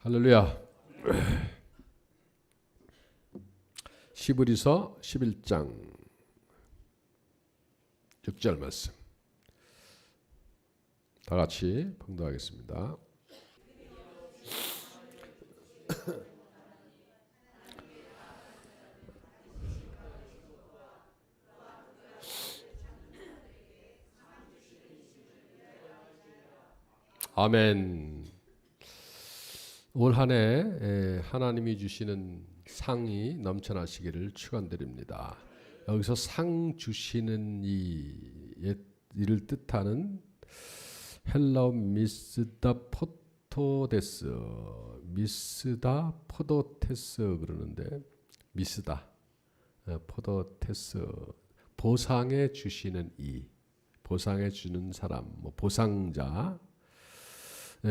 할렐루야. 히브리서 11장 6절 말씀 다 같이 봉독하겠습니다. 아멘. 올 한 해 하나님이 주시는 상이 넘쳐나시기를 축원드립니다. 여기서 상 주시는 이를 뜻하는 헬라어 미스다 포토데스, 미스다 포도테스 그러는데 미스다 포도테스, 보상해 주시는 보상해 주는 사람, 보상자.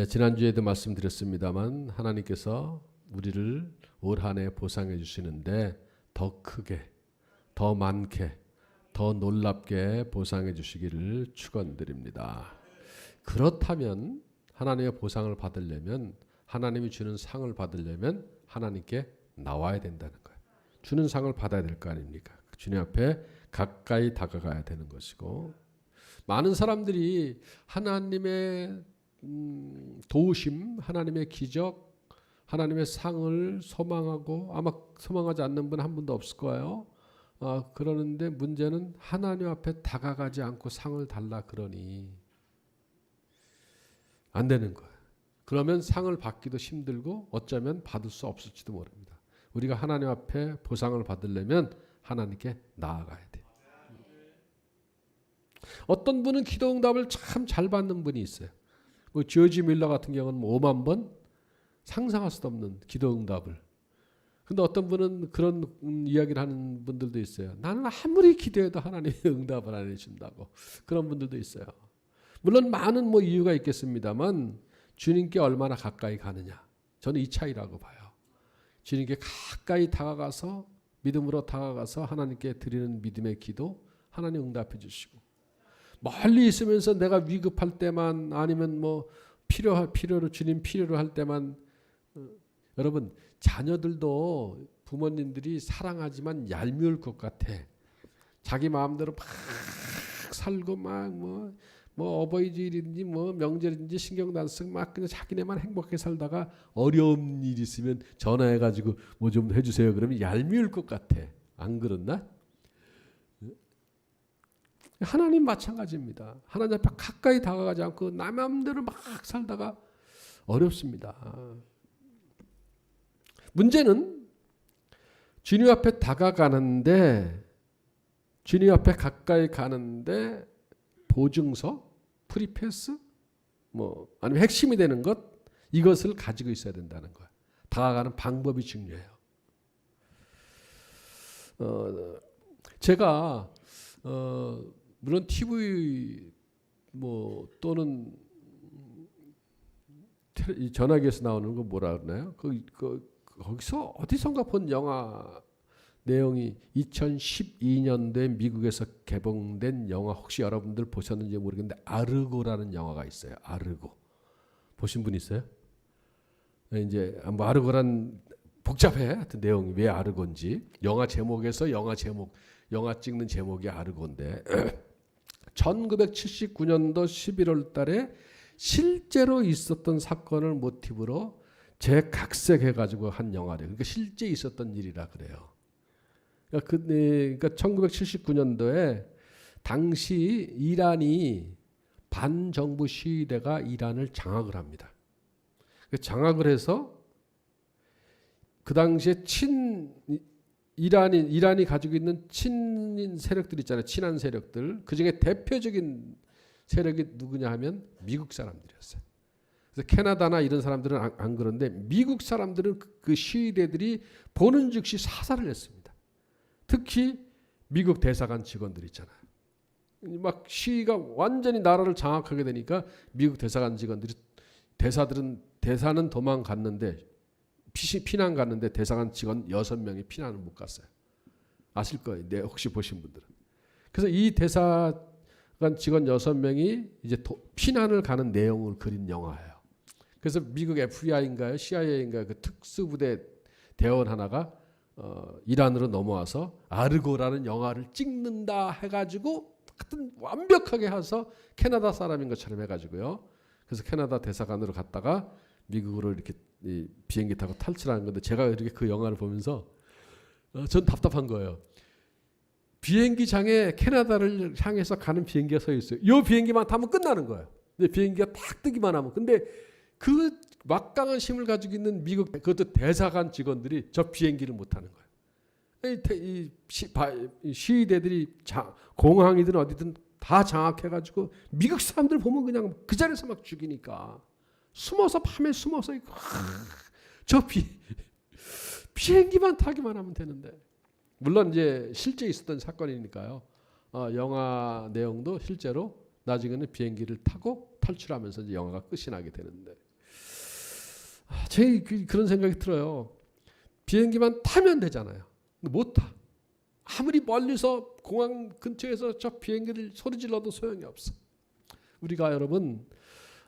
지난주에도 말씀드렸습니다만 하나님께서 우리를 올 한 해 보상해 주시는데 더 크게, 더 많게, 더 놀랍게 보상해 주시기를 축원드립니다. 그렇다면 하나님의 보상을 받으려면, 하나님이 주는 상을 받으려면 하나님께 나와야 된다는 거예요. 주는 상을 받아야 될 거 아닙니까? 주님 앞에 가까이 다가가야 되는 것이고, 많은 사람들이 하나님의 도우심, 하나님의 기적, 하나님의 상을 소망하고 아마 소망하지 않는 분 한 분도 없을 거예요. 그러는데 문제는 하나님 앞에 다가가지 않고 상을 달라 그러니 안 되는 거예요. 그러면 상을 받기도 힘들고 어쩌면 받을 수 없을지도 모릅니다. 우리가 하나님 앞에 보상을 받으려면 하나님께 나아가야 돼요. 어떤 분은 기도 응답을 참 잘 받는 분이 있어요. 조지 밀러 같은 경우는 5만 번 상상할 수도 없는 기도 응답을. 근데 어떤 분은 그런 이야기를 하는 분들도 있어요. 나는 아무리 기도해도 하나님이 응답을 안 해준다고. 그런 분들도 있어요. 물론 많은 이유가 있겠습니다만 주님께 얼마나 가까이 가느냐. 저는 이 차이라고 봐요. 주님께 가까이 다가가서 믿음으로 다가가서 하나님께 드리는 믿음의 기도, 하나님 응답해 주시고, 멀리 있으면서 내가 위급할 때만, 아니면 필요로 주님 필요로 할 때만. 여러분, 자녀들도 부모님들이 사랑하지만 얄미울 것 같아. 자기 마음대로 막 살고 막 어버이주일인지 명절인지 신경도 안 쓰고 막 그냥 자기네만 행복하게 살다가 어려운 일 있으면 전화해가지고 뭐 좀 해주세요 그러면 얄미울 것 같아. 안 그렇나? 하나님 마찬가지입니다. 하나님 앞에 가까이 다가가지 않고 나 마음대로 막 살다가 어렵습니다. 문제는 주님 앞에 다가가는데, 주님 앞에 가까이 가는데 보증서, 프리패스, 아니면 핵심이 되는 것, 이것을 가지고 있어야 된다는 거예요. 다가가는 방법이 중요해요. 제가 물론 TV 또는 전화기에서 나오는 거 뭐라 그러나요? 거기서 어디선가 본 영화 내용이 2012년도에 미국에서 개봉된 영화, 혹시 여러분들 보셨는지 모르겠는데 아르고라는 영화가 있어요. 아르고 보신 분 있어요? 이제 아르고란 복잡해. 하여튼 내용이 왜 아르고인지. 영화 제목에서 영화 찍는 제목이 아르고인데 1979년도 11월 달에 실제로 있었던 사건을 모티브로 재각색해가지고 한 영화래요. 그러니까 실제 있었던 일이라 그래요. 그러니까 1979년도에 당시 이란이 반정부 시위대가 이란을 장악을 합니다. 장악을 해서 그 당시에 이란이 가지고 있는 친인 세력들 있잖아요. 친한 세력들. 그중에 대표적인 세력이 누구냐 하면 미국 사람들이었어요. 그래서 캐나다나 이런 사람들은 안 그런데 미국 사람들은 그 시위대들이 보는 즉시 사살을 했습니다. 특히 미국 대사관 직원들 있잖아요. 막 시위가 완전히 나라를 장악하게 되니까 미국 대사관 직원들이, 대사는 도망갔는데 피난 갔는데 대사관 직원 6명이 피난을 못 갔어요. 아실 거예요. 혹시 보신 분들은. 그래서 이 대사관 직원 6명이 이제 피난을 가는 내용을 그린 영화예요. 그래서 미국 FBI인가요, CIA인가요, 그 특수부대 대원 하나가 이란으로 넘어와서 아르고라는 영화를 찍는다 해가지고 하여튼 완벽하게 해서 캐나다 사람인 것처럼 해가지고요. 그래서 캐나다 대사관으로 갔다가 미국으로 이렇게 이 비행기 타고 탈출하는 건데, 제가 이렇게 그 영화를 보면서 전 답답한 거예요. 비행기장에 캐나다를 향해서 가는 비행기가 서 있어요. 이 비행기만 타면 끝나는 거예요. 근데 비행기가 딱 뜨기만 하면, 근데 그 막강한 힘을 가지고 있는 미국 그것도 대사관 직원들이 저 비행기를 못 타는 거예요. 이 시위대들이 공항이든 어디든 다 장악해가지고 미국 사람들 보면 그냥 그 자리에서 막 죽이니까 숨어서, 밤에 숨어서 저 비행기만 타기만 하면 되는데, 물론 이제 실제 있었던 사건이니까요. 영화 내용도 실제로 나중에는 비행기를 타고 탈출하면서 이제 영화가 끝이 나게 되는데, 제 그런 생각이 들어요. 비행기만 타면 되잖아요. 근데 못 타. 아무리 멀리서 공항 근처에서 저 비행기를 소리 질러도 소용이 없어. 우리가 여러분,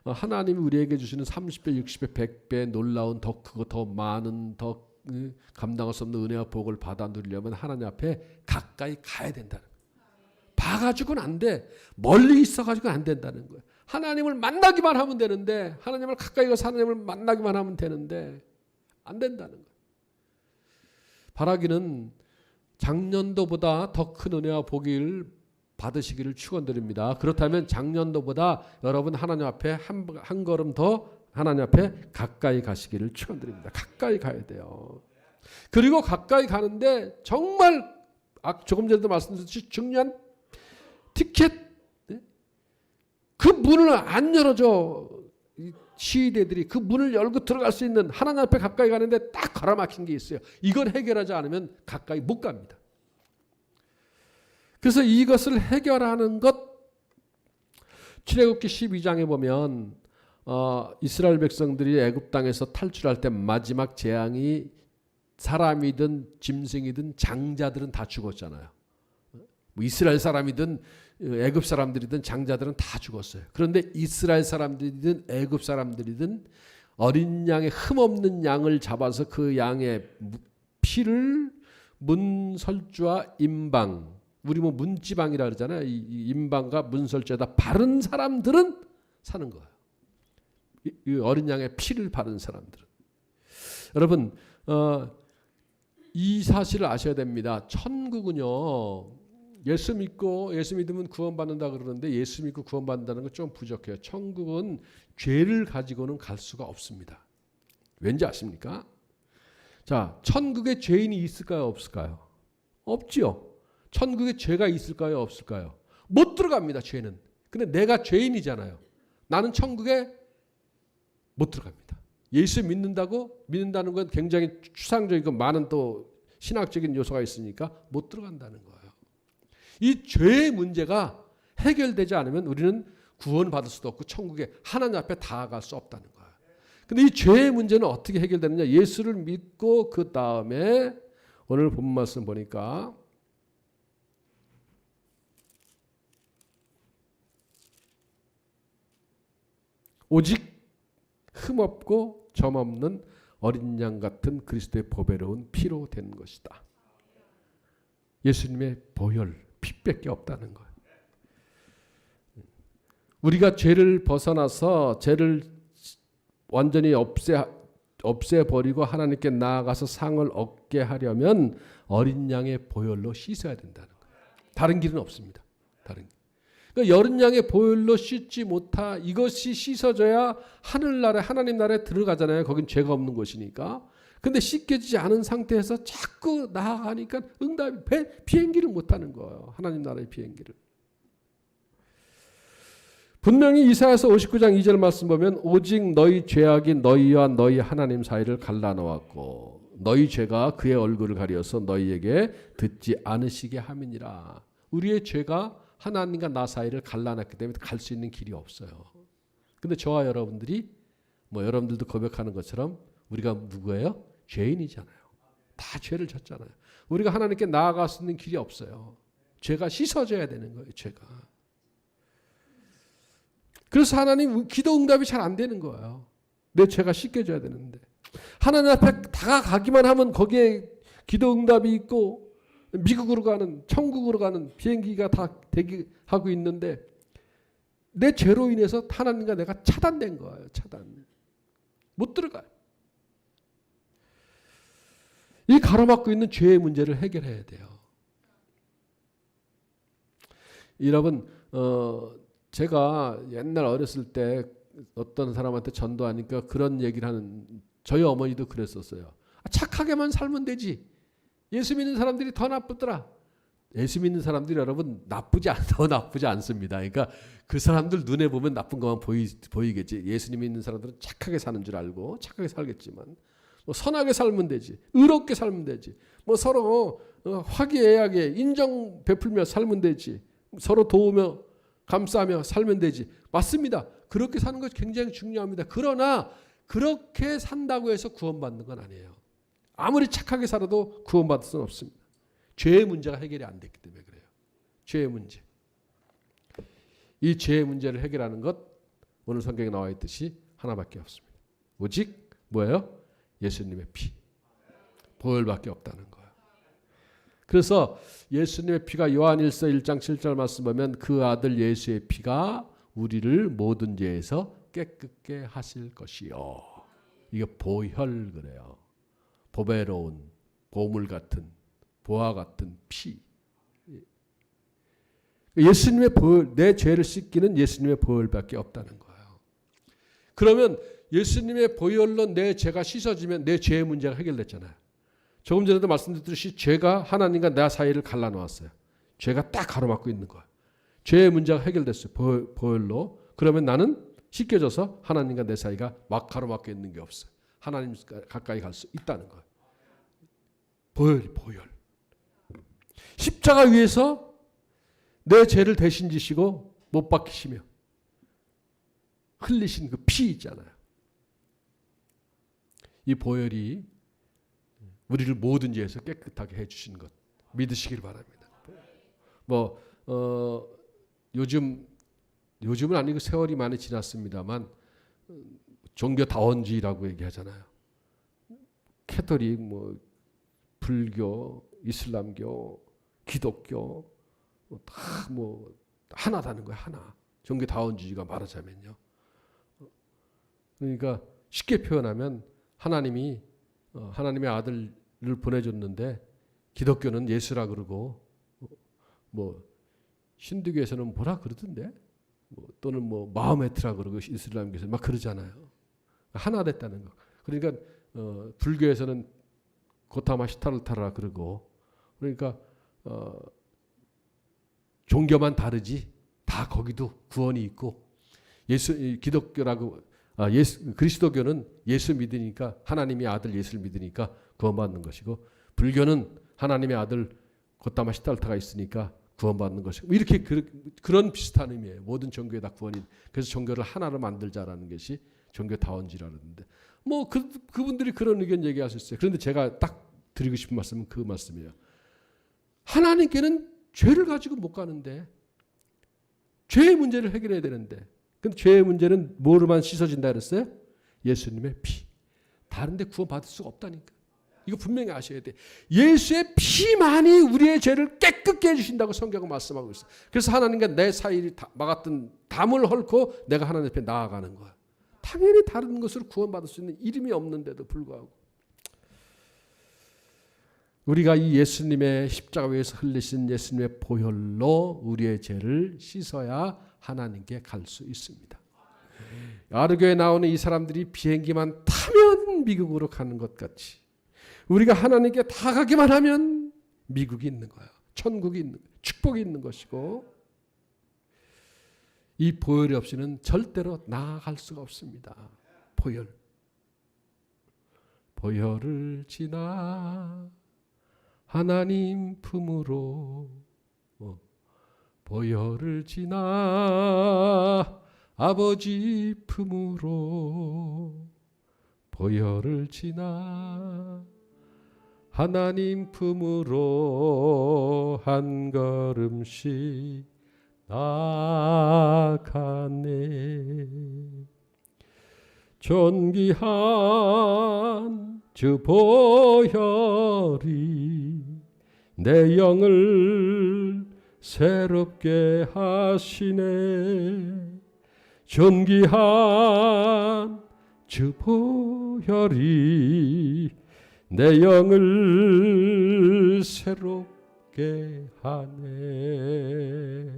하나님이 우리에게 주시는 30배, 60배, 100배 놀라운 더 크고 더 많은 더 감당할 수 없는 은혜와 복을 받아 누리려면 하나님 앞에 가까이 가야 된다는 거예요. 봐가지고는 안 돼. 멀리 있어가지고는 안 된다는 거예요. 하나님을 만나기만 하면 되는데, 하나님을 가까이 가서 하나님을 만나기만 하면 되는데 안 된다는 거예요. 바라기는 작년도보다 더 큰 은혜와 복을 받으시기를 축원드립니다. 그렇다면 작년도보다 여러분 하나님 앞에 한 걸음 더 하나님 앞에 가까이 가시기를 축원드립니다. 가까이 가야 돼요. 그리고 가까이 가는데 정말 조금 전에도 말씀드렸듯이 중요한 티켓, 그 문을 안 열어줘. 시위대들이 그 문을 열고 들어갈 수 있는, 하나님 앞에 가까이 가는데 딱 걸어막힌 게 있어요. 이걸 해결하지 않으면 가까이 못 갑니다. 그래서 이것을 해결하는 것, 출애굽기 12장에 보면 이스라엘 백성들이 애굽 땅에서 탈출할 때 마지막 재앙이 사람이든 짐승이든 장자들은 다 죽었잖아요. 뭐 이스라엘 사람이든 애굽 사람들이든 장자들은 다 죽었어요. 그런데 이스라엘 사람들이든 애굽 사람들이든 어린 양의 흠없는 양을 잡아서 그 양의 피를 문설주와 임방, 우리 뭐 문지방이라 그러잖아요. 이 임방과 문설주에다 바른 사람들은 사는 거예요. 이 어린 양의 피를 바른 사람들은. 여러분, 이 사실을 아셔야 됩니다. 천국은요, 예수 믿으면 구원받는다 그러는데, 예수 믿고 구원받는다는 건 좀 부족해요. 천국은 죄를 가지고는 갈 수가 없습니다. 왠지 아십니까? 자, 천국에 죄인이 있을까요, 없을까요? 없지요. 천국에 죄가 있을까요, 없을까요? 못 들어갑니다, 죄는. 근데 내가 죄인이잖아요. 나는 천국에 못 들어갑니다. 예수 믿는다는 건 굉장히 추상적이고 많은 또 신학적인 요소가 있으니까 못 들어간다는 거예요. 이 죄의 문제가 해결되지 않으면 우리는 구원받을 수도 없고 천국에 하나님 앞에 다가갈 수 없다는 거예요. 근데 이 죄의 문제는 어떻게 해결되느냐? 예수를 믿고 그 다음에 오늘 본 말씀 보니까 오직 흠없고 점없는 어린 양 같은 그리스도의 보배로운 피로 된 것이다. 예수님의 보혈, 피밖에 없다는 거예요. 우리가 죄를 벗어나서 죄를 완전히 없애버리고 하나님께 나아가서 상을 얻게 하려면 어린 양의 보혈로 씻어야 된다는 거예요. 다른 길은 없습니다. 다른 길. 그러니까 어린 양의 보혈로 씻지 못하, 이것이 씻어져야 하늘나라에, 하나님 나라에 들어가잖아요. 거긴 죄가 없는 곳이니까. 근데 씻겨지지 않은 상태에서 자꾸 나아가니까 비행기를 못 타는 거예요. 하나님 나라의 비행기를. 분명히 이사야서 59장 2절 말씀 보면 오직 너희 죄악이 너희와 너희 하나님 사이를 갈라놓았고 너희 죄가 그의 얼굴을 가려서 너희에게 듣지 않으시게 함이니라. 우리의 죄가 하나님과 나 사이를 갈라놨기 때문에 갈 수 있는 길이 없어요. 근데 저와 여러분들이 여러분들도 고백하는 것처럼 우리가 누구예요? 죄인이잖아요. 다 죄를 졌잖아요. 우리가 하나님께 나아갈 수 있는 길이 없어요. 죄가 씻어져야 되는 거예요. 죄가. 그래서 하나님 기도 응답이 잘 안 되는 거예요. 내 죄가 씻겨져야 되는데 하나님 앞에 다가가기만 하면 거기에 기도 응답이 있고 미국으로 가는 천국으로 가는 비행기가 다 대기하고 있는데 내 죄로 인해서 하나님과 내가 차단된 거예요. 차단. 못 들어가요. 이 가로막고 있는 죄의 문제를 해결해야 돼요. 여러분 제가 옛날 어렸을 때 어떤 사람한테 전도하니까 그런 얘기를 하는 저희 어머니도 그랬었어요. 착하게만 살면 되지. 예수 믿는 사람들이 더 나쁘더라. 예수 믿는 사람들이 여러분 더 나쁘지 않습니다. 그러니까 그 사람들 눈에 보면 나쁜 것만 보이겠지. 예수님 믿는 사람들은 착하게 사는 줄 알고 착하게 살겠지만 뭐 선하게 살면 되지. 의롭게 살면 되지. 뭐 서로 화기애애하게 인정 베풀며 살면 되지. 서로 도우며 감싸며 살면 되지. 맞습니다. 그렇게 사는 것이 굉장히 중요합니다. 그러나 그렇게 산다고 해서 구원받는 건 아니에요. 아무리 착하게 살아도 구원받을 수는 없습니다. 죄의 문제가 해결이 안 됐기 때문에 그래요. 죄의 문제. 이 죄의 문제를 해결하는 것 오늘 성경에 나와 있듯이 하나밖에 없습니다. 오직 뭐예요? 예수님의 피. 보혈밖에 없다는 거예요. 그래서 예수님의 피가 요한일서 1장 7절 말씀 보면 그 아들 예수의 피가 우리를 모든 죄에서 깨끗게 하실 것이요. 이게 보혈 그래요. 보배로운 보물 같은 보화 같은 피. 예수님의 보혈, 내 죄를 씻기는 예수님의 보혈밖에 없다는 거예요. 그러면 예수님의 보혈로 내 죄가 씻어지면 내 죄의 문제가 해결됐잖아요. 조금 전에도 말씀드렸듯이 죄가 하나님과 나 사이를 갈라놓았어요. 죄가 딱 가로막고 있는 거예요. 죄의 문제가 해결됐어요. 보혈로. 그러면 나는 씻겨져서 하나님과 내 사이가 막 가로막혀 있는 게 없어요. 하나님 가까이 갈 수 있다는 거예요. 보혈. 십자가 위에서 내 죄를 대신 지시고 못 박히시며 흘리신 그 피 있잖아요. 이 보혈이 우리를 모든 죄에서 깨끗하게 해주신 것 믿으시길 바랍니다. 요즘은 아니고 세월이 많이 지났습니다만 종교다원주의라고 얘기하잖아요. 캐톨릭, 불교, 이슬람교, 기독교 다 하나다는 거예요. 하나. 종교다원주의가 말하자면요. 그러니까 쉽게 표현하면 하나님이 하나님의 아들을 보내줬는데 기독교는 예수라 그러고 힌두교에서는 뭐라 그러던데 또는 마호메트라 그러고 이슬람교에서 막 그러잖아요. 하나 됐다는 거. 그러니까 불교에서는 고타마 시타르타라 그러고 그러니까 종교만 다르지 다 거기도 구원이 있고 기독교라고 그리스도교는 예수 믿으니까 하나님의 아들 예수를 믿으니까 구원받는 것이고 불교는 하나님의 아들 고타마 시타르타가 있으니까 구원받는 것이고 이렇게 그런 비슷한 의미예요. 모든 종교에 다 구원이. 그래서 종교를 하나로 만들자라는 것이 종교다원주의라는데 그분들이 그런 의견 얘기할 수 있어요. 그런데 제가 딱 드리고 싶은 말씀은 그 말씀이에요. 하나님께는 죄를 가지고 못 가는데 죄의 문제를 해결해야 되는데 근데 죄의 문제는 뭐로만 씻어진다 그랬어요? 예수님의 피. 다른 데 구원받을 수가 없다니까. 이거 분명히 아셔야 돼. 예수의 피만이 우리의 죄를 깨끗게 해주신다고 성경은 말씀하고 있어요. 그래서 하나님과 내 사이를 막았던 담을 헐고 내가 하나님 앞에 나아가는 거야. 당연히 다른 것으로 구원받을 수 있는 이름이 없는데도 불구하고 우리가 이 예수님의 십자가 위에서 흘리신 예수님의 보혈로 우리의 죄를 씻어야 하나님께 갈 수 있습니다. 아르교에 나오는 이 사람들이 비행기만 타면 미국으로 가는 것 같이 우리가 하나님께 다 가기만 하면 미국이 있는 거예요. 천국이 있는 거예요. 축복이 있는 것이고 이 보혈이 없이는 절대로 나아갈 수가 없습니다. 보혈을 지나 하나님 품으로 보혈을 지나 아버지 품으로 보혈을 지나 하나님 품으로 한 걸음씩 나가네. 존귀한 주 보혈이 내 영을 새롭게 하시네. 존귀한 주 보혈이 내 영을 새롭게 하네.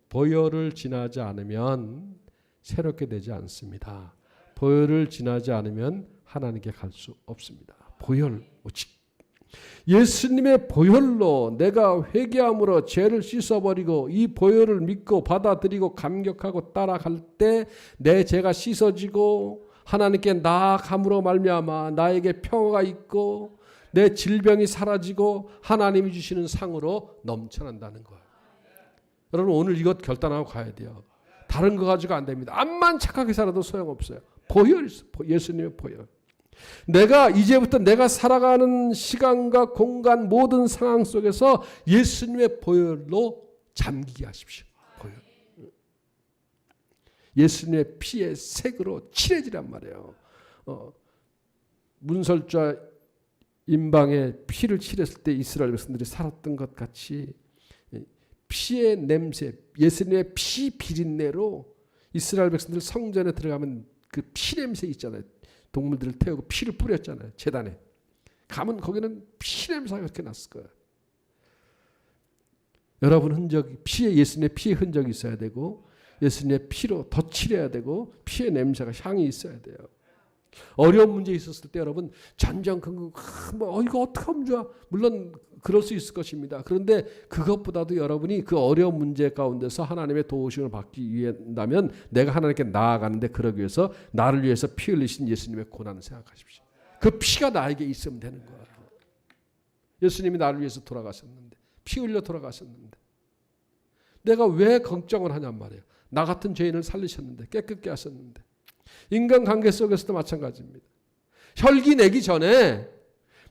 보혈을 지나지 않으면 새롭게 되지 않습니다. 보혈을 지나지 않으면 하나님께 갈 수 없습니다. 보혈 오직 예수님의 보혈로 내가 회개함으로 죄를 씻어버리고 이 보혈을 믿고 받아들이고 감격하고 따라갈 때 내 죄가 씻어지고 하나님께 나아감으로 말미암아 나에게 평화가 있고 내 질병이 사라지고 하나님이 주시는 상으로 넘쳐난다는 거예요. 여러분 오늘 이것 결단하고 가야 돼요. 다른 거 가지고 안 됩니다. 암만 착하게 살아도 소용없어요. 보혈, 예수님의 보혈. 내가 이제부터 내가 살아가는 시간과 공간 모든 상황 속에서 예수님의 보혈로 잠기게 하십시오. 보혈. 예수님의 피의 색으로 칠해지란 말이에요. 문설자 임방에 피를 칠했을 때 이스라엘 백성들이 살았던 것 같이 피의 냄새, 예수님의 피 비린내로 이스라엘 백성들 성전에 들어가면 그 피 냄새 있잖아요. 동물들을 태우고 피를 뿌렸잖아요. 제단에. 가면 거기는 피 냄새가 그렇게 났을 거예요. 여러분 흔적이 피에 예수님의 피의 흔적이 있어야 되고 예수님의 피로 덧칠해야 되고 피의 냄새가 향이 있어야 돼요. 어려운 문제 있었을 때 여러분 전전 뭐 이거 어떻게 하면 좋아? 물론 그럴 수 있을 것입니다. 그런데 그것보다도 여러분이 그 어려운 문제 가운데서 하나님의 도우심을 받기 위한다면 내가 하나님께 나아가는데 그러기 위해서 나를 위해서 피 흘리신 예수님의 고난을 생각하십시오. 그 피가 나에게 있으면 되는 거예요. 예수님이 나를 위해서 돌아가셨는데 피 흘려 돌아가셨는데 내가 왜 걱정을 하냔 말이에요. 나 같은 죄인을 살리셨는데 깨끗게 하셨는데 인간관계 속에서도 마찬가지입니다. 혈기 내기 전에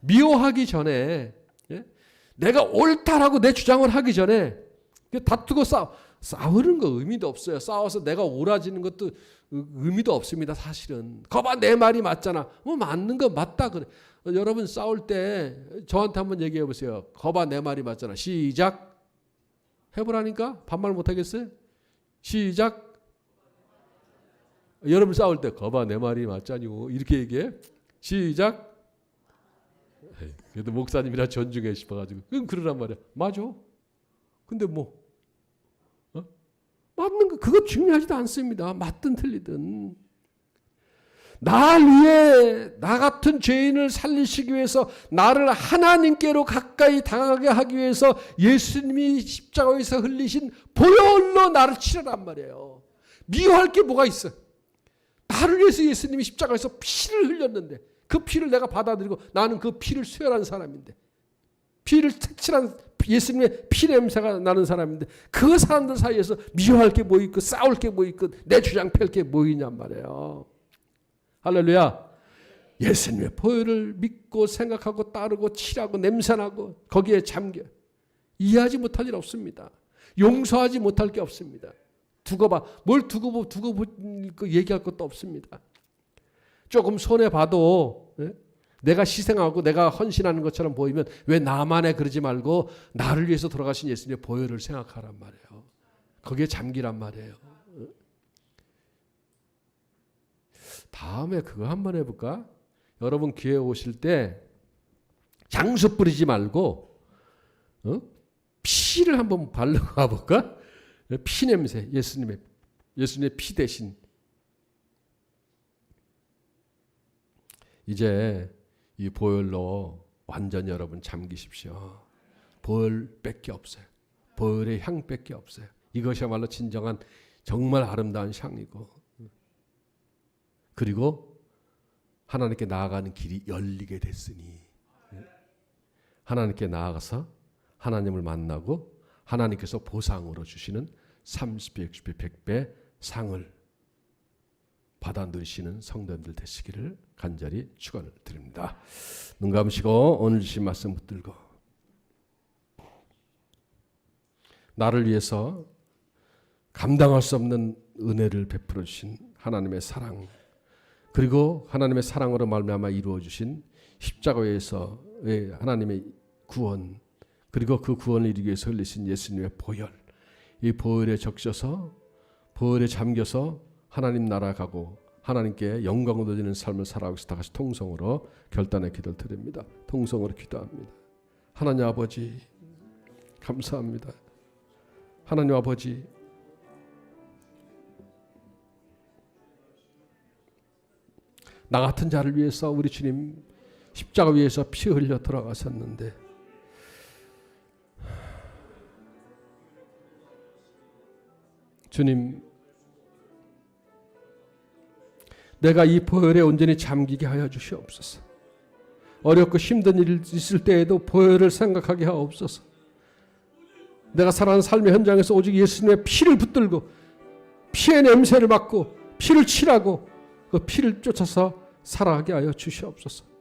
미워하기 전에 내가 옳다라고 내 주장을 하기 전에 다투고 싸우는 거 의미도 없어요. 싸워서 내가 옳아지는 것도 의미도 없습니다. 사실은. 거봐 내 말이 맞잖아. 뭐 맞는 거 맞다 그래. 여러분 싸울 때 저한테 한번 얘기해 보세요. 거봐 내 말이 맞잖아. 시작. 해보라니까 반말 못하겠어요? 시작. 여러분 싸울 때 거봐 내 말이 맞잖요 이렇게 얘기해. 시작. 그래도 목사님이라 존중해 싶어가지고 그럼 그러란 말이야. 맞아. 근데 뭐 맞는 거 그거 중요하지도 않습니다. 맞든 틀리든. 날 위해 나 같은 죄인을 살리시기 위해서 나를 하나님께로 가까이 다가가게 하기 위해서 예수님이 십자가에서 흘리신 보혈로 나를 치르란 말이에요. 미워할 게 뭐가 있어? 나를 위해서 예수님이 십자가에서 피를 흘렸는데 그 피를 내가 받아들이고 나는 그 피를 수혈한 사람인데 피를 색칠한 예수님의 피 냄새가 나는 사람인데 그 사람들 사이에서 미워할 게 뭐 있고 싸울 게 뭐 있고 내 주장 펼 게 뭐 있냔 말이에요. 할렐루야. 예수님의 보혈을 믿고 생각하고 따르고 칠하고 냄새나고 거기에 잠겨 이해하지 못할 일 없습니다. 용서하지 못할 게 없습니다. 두고 봐. 뭘 두고 얘기할 것도 없습니다. 조금 손해봐도 내가 희생하고 내가 헌신하는 것처럼 보이면 왜 나만에 그러지 말고 나를 위해서 돌아가신 예수님의 보혈을 생각하란 말이에요. 거기에 잠기란 말이에요. 다음에 그거 한번 해볼까? 여러분 기회 오실 때 향수 뿌리지 말고 피를 한번 바르고 가볼까? 피 냄새, 예수님의 피 대신. 이제 이 보혈로 완전히 여러분 잠기십시오. 보혈밖에 없어요. 보혈의 향밖에 없어요. 이것이야말로 진정한 정말 아름다운 향이고 그리고 하나님께 나아가는 길이 열리게 됐으니 하나님께 나아가서 하나님을 만나고 하나님께서 보상으로 주시는 30배, 60배, 100배 상을 받아 누리시는 성도님들 되시기를 간절히 축원을 드립니다. 눈 감으시고 오늘 주신 말씀 붙들고 나를 위해서 감당할 수 없는 은혜를 베풀어 주신 하나님의 사랑 그리고 하나님의 사랑으로 말미암아 이루어 주신 십자가에서의 하나님의 구원, 그리고 그 구원을 이루기 위해서 흘리신 예수님의 보혈, 이 보혈에 적셔서 보혈에 잠겨서 하나님 나라 가고 하나님께 영광을 돌리는 삶을 살아가고 있어. 다 같이 통성으로 결단의 기도를 드립니다. 통성으로 기도합니다. 하나님 아버지 감사합니다. 하나님 아버지, 나 같은 자를 위해서 우리 주님 십자가 위에서 피 흘려 돌아가셨는데 주님, 내가 이 보혈에 온전히 잠기게 하여 주시옵소서. 어렵고 힘든 일 있을 때에도 보혈을 생각하게 하옵소서. 내가 살아가는 삶의 현장에서 오직 예수님의 피를 붙들고 피의 냄새를 맡고 피를 칠하고 그 피를 쫓아서 살아가게 하여 주시옵소서.